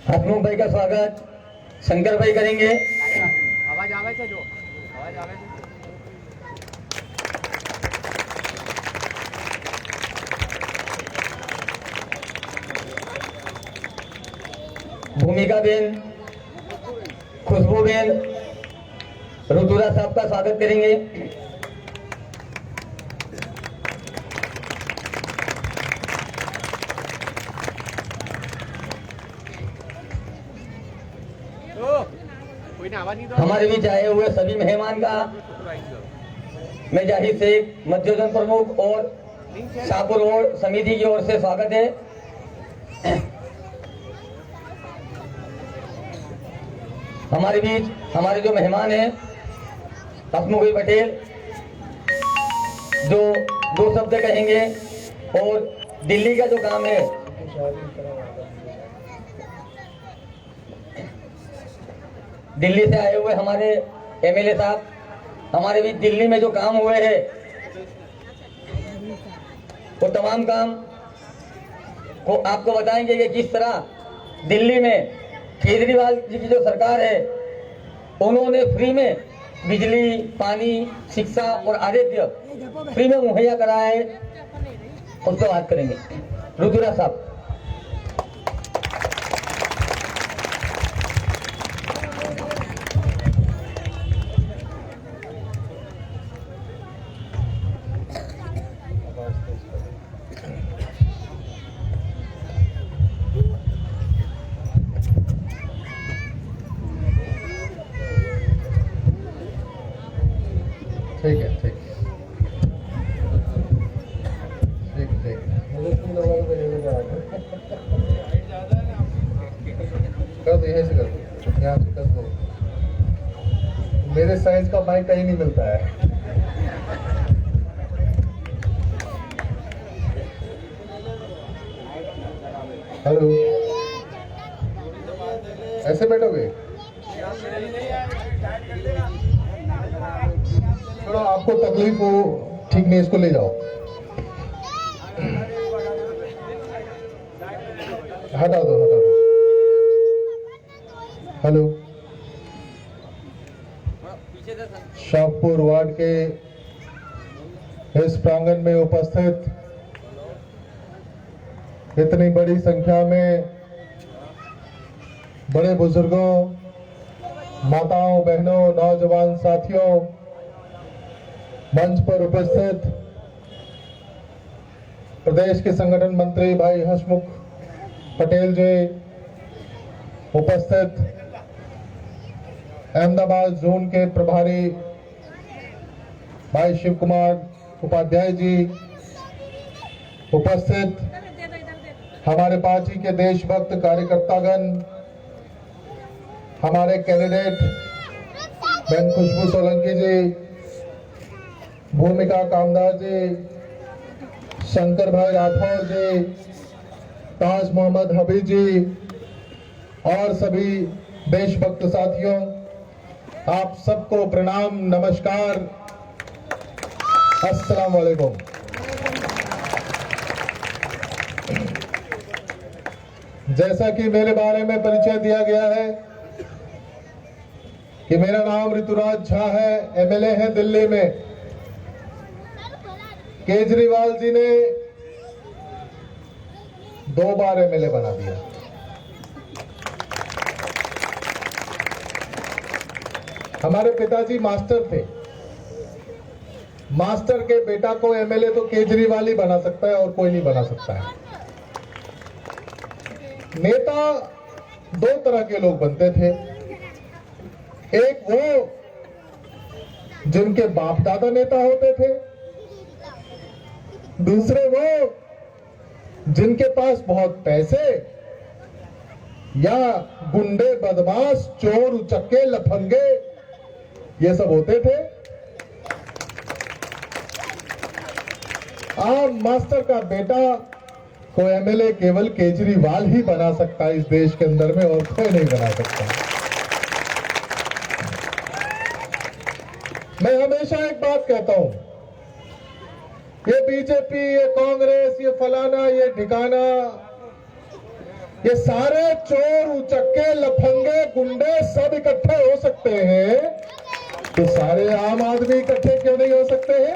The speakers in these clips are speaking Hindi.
हसमुख भाई का स्वागत शंकर भाई करेंगे। आवाज आवे છે જો आवाज आवे છે। भूमिका बेन, खुशबू बेन, ऋतुरा साहब का स्वागत करेंगे। हमारे बीच आए हुए सभी मेहमान का मैं जाहिर शेख, मध्यजन प्रमुख और शाहपुर रोड समिति की ओर से स्वागत है। हमारे बीच हमारे जो मेहमान हैं हसमुख भाई पटेल जो 2 शब्द कहेंगे और दिल्ली का जो काम है दिल्ली से आए हुए हमारे एमएलए साहब हमारे बीच दिल्ली में जो काम हुए हैं वो तमाम काम को आपको बताएंगे कि किस तरह दिल्ली में केजरीवाल जी की जो सरकार है उन्होंने फ्री में बिजली, पानी, शिक्षा और आरोग्य फ्री में मुहैया कराया है। उसको बात करेंगे ऋतुराज साहब। ठीक है, ठीक कर दो, यहीं से कर दो, यहाँ से कर दो। मेरे साइज का माइक कहीं नहीं मिलता है। हेलो, ऐसे बैठोगे? थोड़ा आपको तकलीफ हो, ठीक नहीं, इसको ले जाओ। हटा दो, हटा दो। हेलो, शाहपुर वार्ड के इस प्रांगण में उपस्थित इतनी बड़ी संख्या में बड़े बुजुर्गों, माताओं, बहनों, नौजवान साथियों, मंच पर उपस्थित प्रदेश के संगठन मंत्री भाई हसमुख पटेल जी, उपस्थित अहमदाबाद जोन के प्रभारी भाई शिव कुमार उपाध्याय जी, उपस्थित हमारे पार्टी के देशभक्त कार्यकर्तागण, हमारे कैंडिडेट बहन खुशबू सोलंकी जी, भूमिका कामदार जी, शंकर भाई राठौर जी, ताज मोहम्मद हबीब जी और सभी देशभक्त साथियों, आप सबको प्रणाम, नमस्कार, अस्सलाम वालेकुम। जैसा कि मेरे बारे में परिचय दिया गया है कि मेरा नाम ऋतुराज झा है, एमएलए है दिल्ली में। केजरीवाल जी ने 2 बार एमएलए बना दिया। हमारे पिताजी मास्टर थे। मास्टर के बेटा को एमएलए तो केजरीवाल ही बना सकता है और कोई नहीं बना सकता है। नेता 2 तरह के लोग बनते थे। एक वो जिनके बाप दादा नेता होते थे, दूसरे वो जिनके पास बहुत पैसे या गुंडे, बदमाश, चोर, उचक्के, लफंगे ये सब होते थे। आम मास्टर का बेटा को एमएलए केवल केजरीवाल ही बना सकता है इस देश के अंदर में, और कोई नहीं बना सकता। मैं हमेशा एक बात कहता हूं, ये बीजेपी, ये कांग्रेस, ये फलाना, ये ठिकाना, ये सारे चोर, उचक्के, लफंगे, गुंडे सब इकट्ठे हो सकते हैं, तो सारे आम आदमी इकट्ठे क्यों नहीं हो सकते हैं?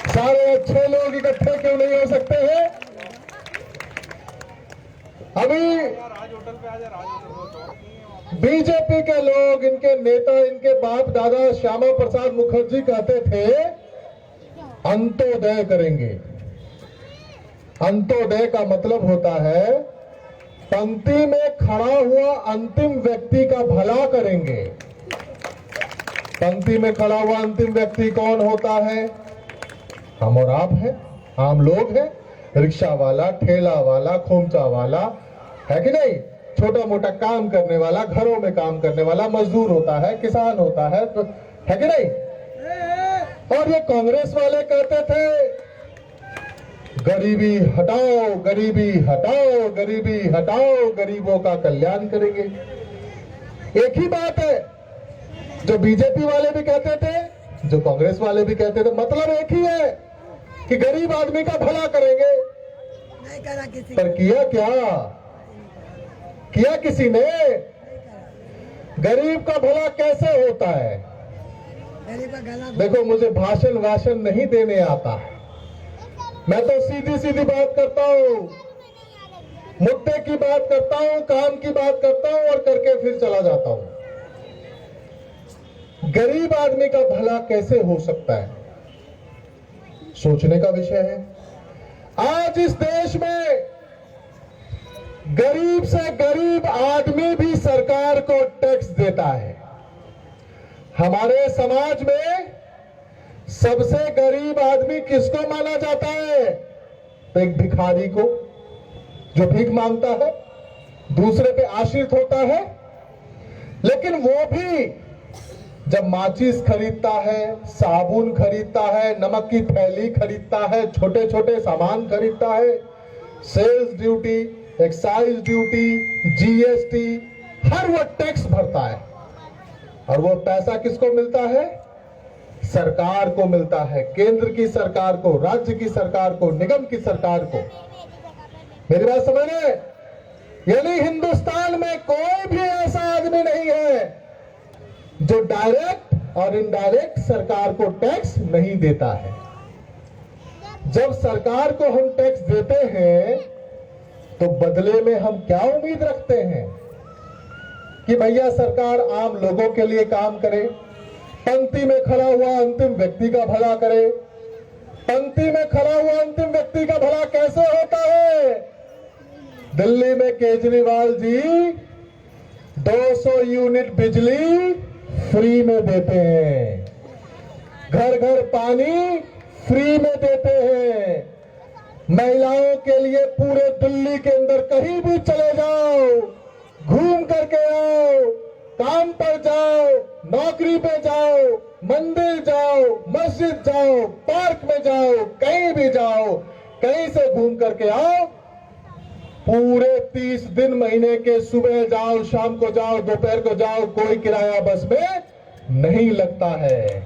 सारे अच्छे लोग इकट्ठे क्यों नहीं हो सकते हैं? अभी बीजेपी के लोग, इनके नेता, इनके बाप दादा श्यामा प्रसाद मुखर्जी कहते थे अंत्योदय करेंगे। अंत्योदय का मतलब होता है पंक्ति में खड़ा हुआ अंतिम व्यक्ति का भला करेंगे। पंक्ति में खड़ा हुआ अंतिम व्यक्ति कौन होता है? हम और आप हैं, आम लोग हैं, रिक्शा वाला, ठेला वाला, खोमचा वाला, है कि नहीं? छोटा मोटा काम करने वाला, घरों में काम करने वाला, मजदूर होता है, किसान होता है, तो है कि नहीं? और ये कांग्रेस वाले कहते थे गरीबी हटाओ, गरीबी हटाओ, गरीबी हटाओ, गरीबों का कल्याण करेंगे। एक ही बात है जो बीजेपी वाले भी कहते थे, जो कांग्रेस वाले भी कहते थे, मतलब एक ही है कि गरीब आदमी का भला करेंगे। नहीं करा किसी, पर किया क्या? किया किसी ने? गरीब का भला कैसे होता है? गरीब का गला देखो, मुझे भाषण वाषण नहीं देने आता है, मैं तो सीधी सीधी बात करता हूं, मुद्दे की बात करता हूं, काम की बात करता हूं और करके फिर चला जाता हूं। गरीब आदमी का भला कैसे हो सकता है, सोचने का विषय है। आज इस देश में गरीब से गरीब आदमी भी सरकार को टैक्स देता है। हमारे समाज में सबसे गरीब आदमी किसको माना जाता है? तो एक भिखारी को, जो भीख मांगता है, दूसरे पे आश्रित होता है। लेकिन वो भी जब माचिस खरीदता है, साबुन खरीदता है, नमक की थैली खरीदता है, छोटे छोटे सामान खरीदता है, sales duty, excise duty, GST, हर वो टैक्स भरता है। और वो पैसा किसको मिलता है? सरकार को मिलता है, केंद्र की सरकार को, राज्य की सरकार को, निगम की सरकार को। मेरी बात समझ रहे? यानी हिंदुस्तान में कोई भी ऐसा आदमी नहीं है जो डायरेक्ट और इनडायरेक्ट सरकार को टैक्स नहीं देता है। जब सरकार को हम टैक्स देते हैं तो बदले में हम क्या उम्मीद रखते हैं कि भैया सरकार आम लोगों के लिए काम करे, पंक्ति में खड़ा हुआ अंतिम व्यक्ति का भला करे। पंक्ति में खड़ा हुआ अंतिम व्यक्ति का भला कैसे होता है? दिल्ली में केजरीवाल जी 200 यूनिट बिजली फ्री में देते हैं, घर घर पानी फ्री में देते हैं। महिलाओं के लिए पूरे दिल्ली के अंदर कहीं भी चले जाओ, घूम करके आओ, काम पर जाओ, नौकरी पे जाओ, मंदिर जाओ, मस्जिद जाओ, पार्क में जाओ, कहीं भी जाओ, कहीं से घूम करके आओ, पूरे 30 दिन महीने के सुबह जाओ, शाम को जाओ, दोपहर को जाओ, कोई किराया बस में नहीं लगता है।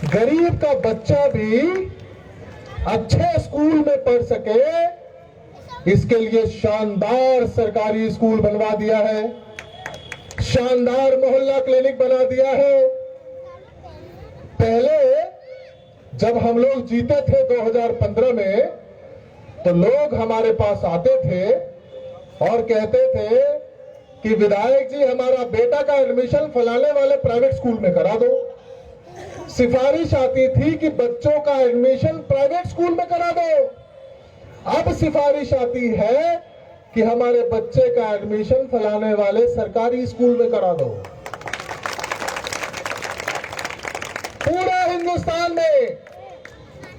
गरीब का बच्चा भी अच्छे स्कूल में पढ़ सके, इसके लिए शानदार सरकारी स्कूल बनवा दिया है, शानदार मोहल्ला क्लिनिक बना दिया है। पहले जब हम लोग जीते थे 2015 में, तो लोग हमारे पास आते थे और कहते थे कि विधायक जी हमारा बेटा का एडमिशन फलाने वाले प्राइवेट स्कूल में करा दो। सिफारिश आती थी कि बच्चों का एडमिशन प्राइवेट स्कूल में करा दो। अब सिफारिश आती है कि हमारे बच्चे का एडमिशन फलाने वाले सरकारी स्कूल में करा दो। पूरे हिंदुस्तान में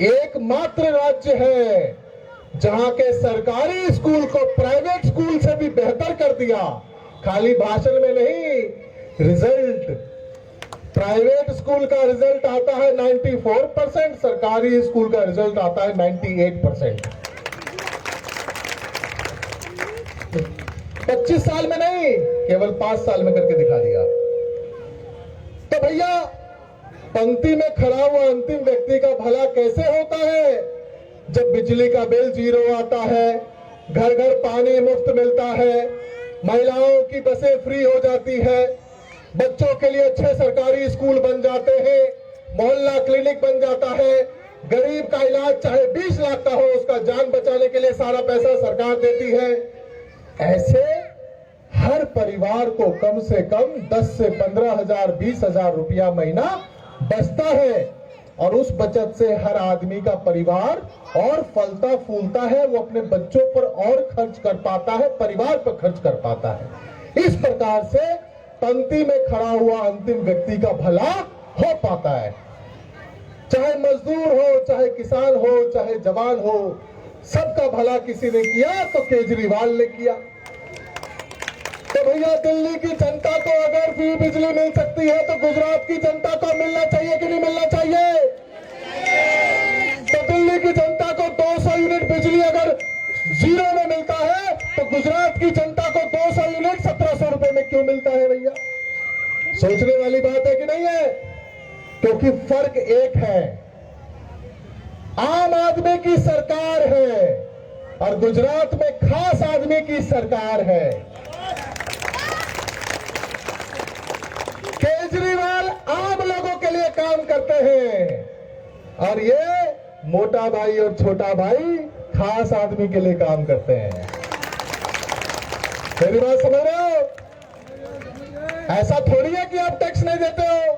एकमात्र राज्य है जहां के सरकारी स्कूल को प्राइवेट स्कूल से भी बेहतर कर दिया। खाली भाषण में नहीं, रिजल्ट, प्राइवेट स्कूल का रिजल्ट आता है 94%, सरकारी स्कूल का रिजल्ट आता है 98%। 25 साल में नहीं, केवल 5 साल में करके दिखा दिया। भैया पंक्ति में खड़ा हुआ अंतिम व्यक्ति का भला कैसे होता है जब बिजली का बिल 0 आता है, घर घर पानी मुफ्त मिलता है, महिलाओं की बसें फ्री हो जाती है, बच्चों के लिए अच्छे सरकारी स्कूल बन जाते हैं, मोहल्ला क्लिनिक बन जाता है, गरीब का इलाज चाहे 20 लाख का हो उसका जान बचाने के लिए सारा पैसा सरकार देती है। ऐसे हर परिवार को कम से कम 10 से 15,000 20,000 रुपया महीना बचता है और उस बचत से हर आदमी का परिवार और फलता फूलता है, वो अपने बच्चों पर और खर्च कर पाता है, परिवार पर खर्च कर पाता है। इस प्रकार से पंक्ति में खड़ा हुआ अंतिम व्यक्ति का भला हो पाता है। चाहे मजदूर हो, चाहे किसान हो, चाहे जवान हो, सबका भला किसी ने किया तो केजरीवाल ने किया। तो भैया दिल्ली की जनता को अगर फ्री बिजली मिल सकती है तो गुजरात की जनता को मिलना चाहिए कि नहीं मिलना चाहिए? तो दिल्ली की जनता को 200 यूनिट बिजली अगर 0 में मिलता है तो गुजरात की जनता को 200 यूनिट 1700 रुपए में क्यों मिलता है भैया? सोचने वाली बात है कि नहीं है? क्योंकि फर्क एक है, आम आदमी की सरकार है और गुजरात में खास आदमी की सरकार है। केजरीवाल आम लोगों के लिए काम करते हैं और ये मोटा भाई और छोटा भाई खास आदमी के लिए काम करते हैं। मेरी बात समझ रहे हो? ऐसा थोड़ी है कि आप टैक्स नहीं देते हो,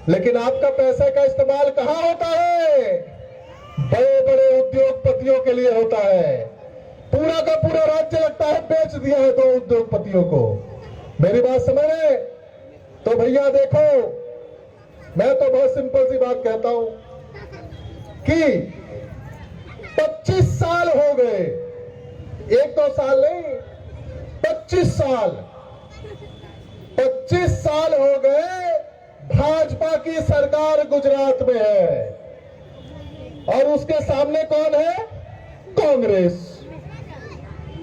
लेकिन आपका पैसे का इस्तेमाल कहां होता है? बड़े बड़े उद्योगपतियों के लिए होता है। पूरा का पूरा राज्य लगता है बेच दिया है 2 उद्योगपतियों को। मेरी बात समझ रहे? तो भैया देखो, मैं तो बहुत सिंपल सी बात कहता हूं कि 25 साल हो गए, 1-2 साल नहीं, 25 साल हो गए भाजपा की सरकार गुजरात में है और उसके सामने कौन है? कांग्रेस।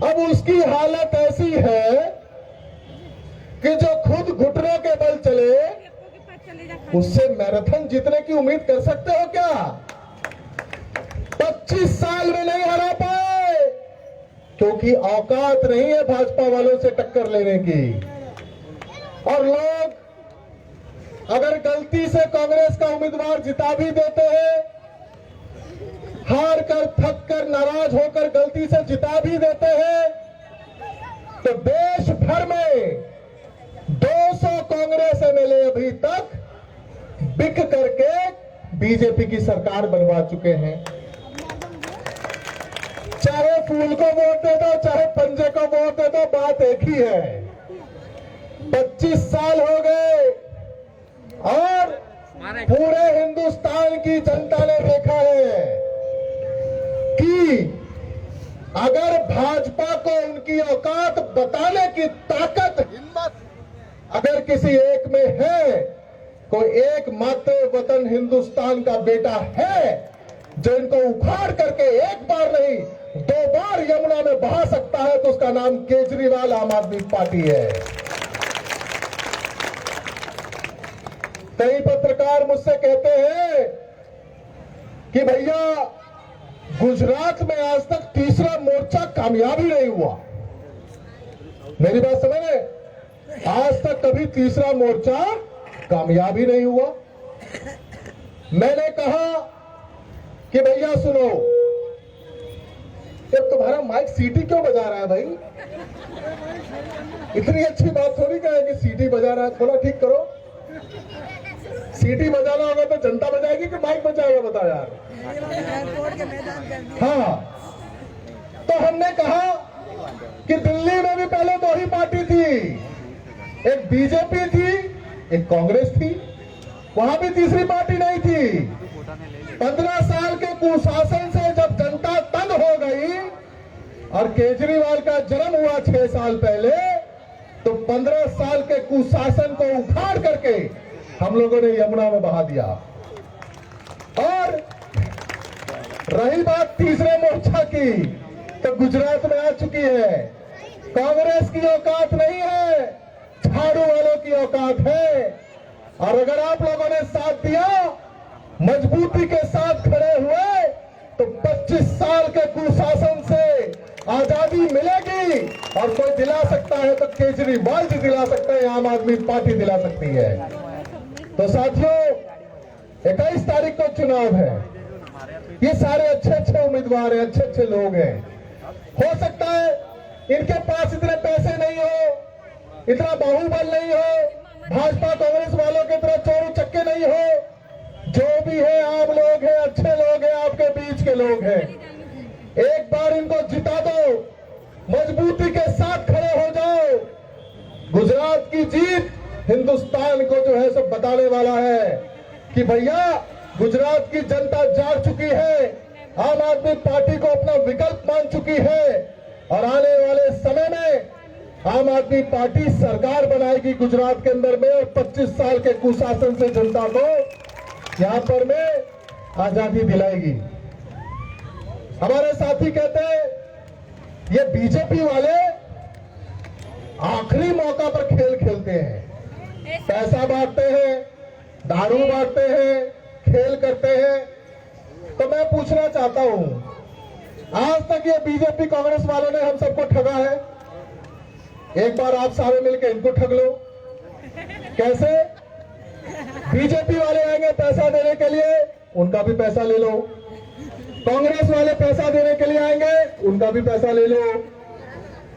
अब उसकी हालत ऐसी है कि जो खुद घुटनों के बल चले उससे मैराथन जीतने की उम्मीद कर सकते हो क्या? 25 साल में नहीं हरा पाए क्योंकि औकात नहीं है भाजपा वालों से टक्कर लेने की। और लोग अगर गलती से कांग्रेस का उम्मीदवार जिता भी देते हैं, हार कर थक कर नाराज होकर गलती से जिता भी देते हैं, तो देश भर में 200 कांग्रेस एमएलए अभी तक बिक करके बीजेपी की सरकार बनवा चुके हैं। चाहे फूल को वोट दे दो, चाहे पंजे को वोट दे दो, बात एक ही है। 25 साल हो गए और पूरे हिंदुस्तान की जनता ने देखा है कि अगर भाजपा को उनकी औकात बताने की ताकत, हिम्मत अगर किसी एक में है, कोई एक मात्र वतन हिंदुस्तान का बेटा है जो इनको उखाड़ करके एक बार नहीं 2 बार यमुना में बहा सकता है, तो उसका नाम केजरीवाल आम आदमी पार्टी है। कई पत्रकार मुझसे कहते हैं कि भैया गुजरात में आज तक तीसरा मोर्चा कामयाब ही नहीं हुआ। मेरी बात समझ रहे? आज तक कभी तीसरा मोर्चा कामयाब ही नहीं हुआ। मैंने कहा कि भैया सुनो, ये तुम्हारा माइक सीटी क्यों बजा रहा है भाई? इतनी अच्छी बात थोड़ी कहे कि सीटी बजा रहा है, थोड़ा ठीक करो। सीटी बजाना होगा तो जनता बजाएगी कि माइक बजाएगा? बताओ यार। एयरपोर्ट के मैदान कर दिया। हाँ, तो हमने कहा कि दिल्ली में भी पहले 2 ही पार्टी थी, एक बीजेपी थी, एक कांग्रेस थी, वहां भी तीसरी पार्टी नहीं थी। 15 साल के कुशासन से जब जनता तंग हो गई और केजरीवाल का जन्म हुआ 6 साल पहले, तो 15 साल के कुशासन को उखाड़ करके हम लोगों ने यमुना में बहा दिया। और रही बात तीसरे मोर्चा की, तो गुजरात में आ चुकी है। कांग्रेस की औकात नहीं है, झाड़ू वालों की औकात है। और अगर आप लोगों ने साथ दिया, मजबूती के साथ खड़े हुए, तो 25 साल के कुशासन से आजादी मिलेगी। और कोई दिला सकता है तो केजरीवाल जी दिला सकते हैं, आम आदमी पार्टी दिला सकती है। तो साथियों, 21 तारीख को चुनाव है। ये सारे अच्छे अच्छे उम्मीदवार हैं, अच्छे अच्छे लोग हैं। हो सकता है इनके पास इतने पैसे नहीं हो, इतना बाहुबल नहीं हो, भाजपा कांग्रेस वालों की तरह चोरू चक्के नहीं हो। जो भी है आम लोग हैं, अच्छे लोग हैं, आपके बीच के लोग हैं। एक बार इनको जिता दो, मजबूती के साथ खड़े हो जाओ। गुजरात की जीत हिंदुस्तान को जो है सब बताने वाला है कि भैया गुजरात की जनता जाग चुकी है, आम आदमी पार्टी को अपना विकल्प मान चुकी है। और आने वाले समय में आम आदमी पार्टी सरकार बनाएगी गुजरात के अंदर में, और 25 साल के कुशासन से जनता को यहां पर में आजादी दिलाएगी। हमारे साथी कहते हैं ये बीजेपी वाले आखिरी मौका पर खेल खेलते हैं, पैसा बांटते हैं, दारू बांटते हैं, खेल करते हैं। तो मैं पूछना चाहता हूं, आज तक ये बीजेपी कांग्रेस वालों ने हम सबको ठगा है? एक बार आप सारे मिलकर इनको ठग लो। कैसे? बीजेपी वाले आएंगे पैसा देने के लिए, उनका भी पैसा ले लो। कांग्रेस वाले पैसा देने के लिए आएंगे, उनका भी पैसा ले लो।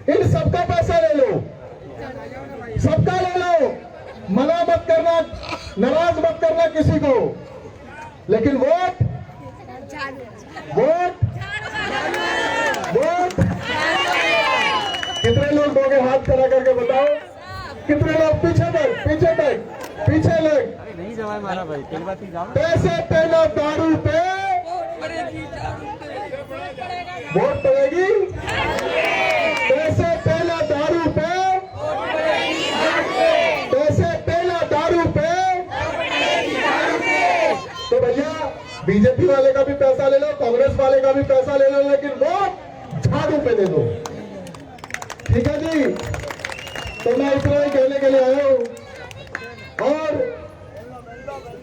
इन सबका पैसा ले लो, सबका ले लो। मना मत करना, नाराज मत करना किसी को। लेकिन वोट वोट वोट कितने लोग दोगे? हाथ खड़ा करके बताओ। कितने लोग? पीछे तक, पीछे तक, पीछे लग। अरे नहीं जवाब मारा भाई, तेल बात ही जाओ। पैसे पहला दारू पे वोट पड़ेगी। पैसे पहला दारू पे, पैसे पहला दारू पे। तो भैया बीजेपी वाले का भी पैसा ले लो, कांग्रेस वाले का भी पैसा ले लो, लेकिन वोट झाड़ू पे दे दो। ठीक है जी? तो मैं इतना ही कहने के लिए आया हूं। और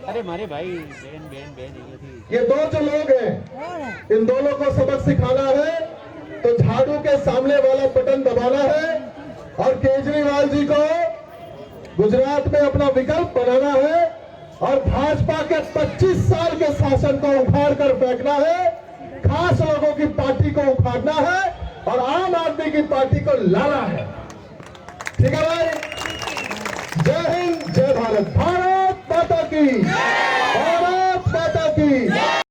अरे मारे भाई, बहन बहन बहन ये दो जो लोग हैं, इन दोनों को सबक सिखाना है। तो झाड़ू के सामने वाला बटन दबाना है और केजरीवाल जी को गुजरात में अपना विकल्प बनाना है। और भाजपा के 25 साल के शासन को उखाड़ कर फेंकना है, खास लोगों की पार्टी को उखाड़ना है और आम आदमी की पार्टी को लाना है। ठीक है भाई? जय हिंद, जय भारत। भारत माता की, भारत माता की।